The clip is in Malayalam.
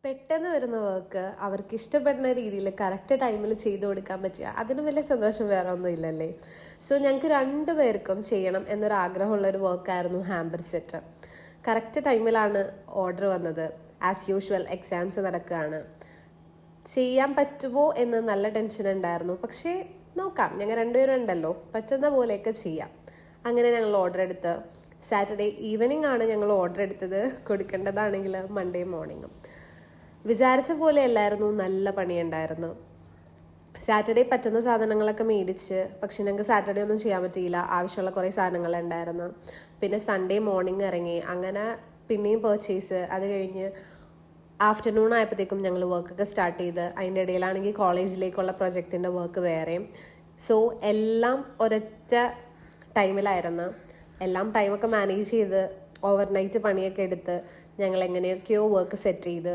പെട്ടെന്ന് വരുന്ന വർക്ക് അവർക്ക് ഇഷ്ടപ്പെടുന്ന രീതിയിൽ കറക്റ്റ് ടൈമിൽ ചെയ്തു കൊടുക്കാൻ പറ്റുക, അതിന് വലിയ സന്തോഷം വേറെ ഒന്നും ഇല്ലല്ലേ. സോ ഞങ്ങൾക്ക് രണ്ടുപേർക്കും ചെയ്യണം എന്നൊരാഗ്രഹമുള്ളൊരു വർക്കായിരുന്നു ഹാമ്പർ സെറ്റ്. കറക്റ്റ് ടൈമിലാണ് ഓർഡർ വന്നത്. ആസ് യൂഷ്വൽ എക്സാംസ് നടക്കുകയാണ്. ചെയ്യാൻ പറ്റുമോ എന്ന് നല്ല ടെൻഷൻ ഉണ്ടായിരുന്നു. പക്ഷേ നോക്കാം, ഞങ്ങൾ രണ്ടുപേരും ഉണ്ടല്ലോ, പറ്റുന്ന പോലെയൊക്കെ ചെയ്യാം. അങ്ങനെ ഞങ്ങൾ ഓർഡർ എടുത്ത് സാറ്റർഡേ ഈവനിങ് ആണ് ഞങ്ങൾ ഓർഡർ എടുത്തത്. കൊടുക്കേണ്ടതാണെങ്കിൽ മൺഡേ മോർണിംഗും. വിചാരിച്ച പോലെ അല്ലായിരുന്നു, നല്ല പണിയുണ്ടായിരുന്നു. സാറ്റർഡേ പറ്റുന്ന സാധനങ്ങളൊക്കെ മേടിച്ച്, പക്ഷെ ഞങ്ങൾക്ക് സാറ്റർഡേ ഒന്നും ചെയ്യാൻ പറ്റിയില്ല. ആവശ്യമുള്ള കുറേ സാധനങ്ങളുണ്ടായിരുന്നു. പിന്നെ സൺഡേ മോർണിംഗ് ഇറങ്ങി. അങ്ങനെ പിന്നെയും പർച്ചേസ്. അത് കഴിഞ്ഞ് ആഫ്റ്റർനൂൺ ആയപ്പോഴത്തേക്കും ഞങ്ങൾ വർക്കൊക്കെ സ്റ്റാർട്ട് ചെയ്ത്. അതിൻ്റെ ഇടയിലാണെങ്കിൽ കോളേജിലേക്കുള്ള പ്രൊജക്റ്റിൻ്റെ വർക്ക് വേറെയും. സോ എല്ലാം ഒരൊറ്റ ടൈമിലായിരുന്നു. എല്ലാം ടൈമൊക്കെ മാനേജ് ചെയ്ത് ഓവർനൈറ്റ് പണിയൊക്കെ എടുത്ത് ഞങ്ങൾ എങ്ങനെയൊക്കെയോ വർക്ക് സെറ്റ് ചെയ്ത്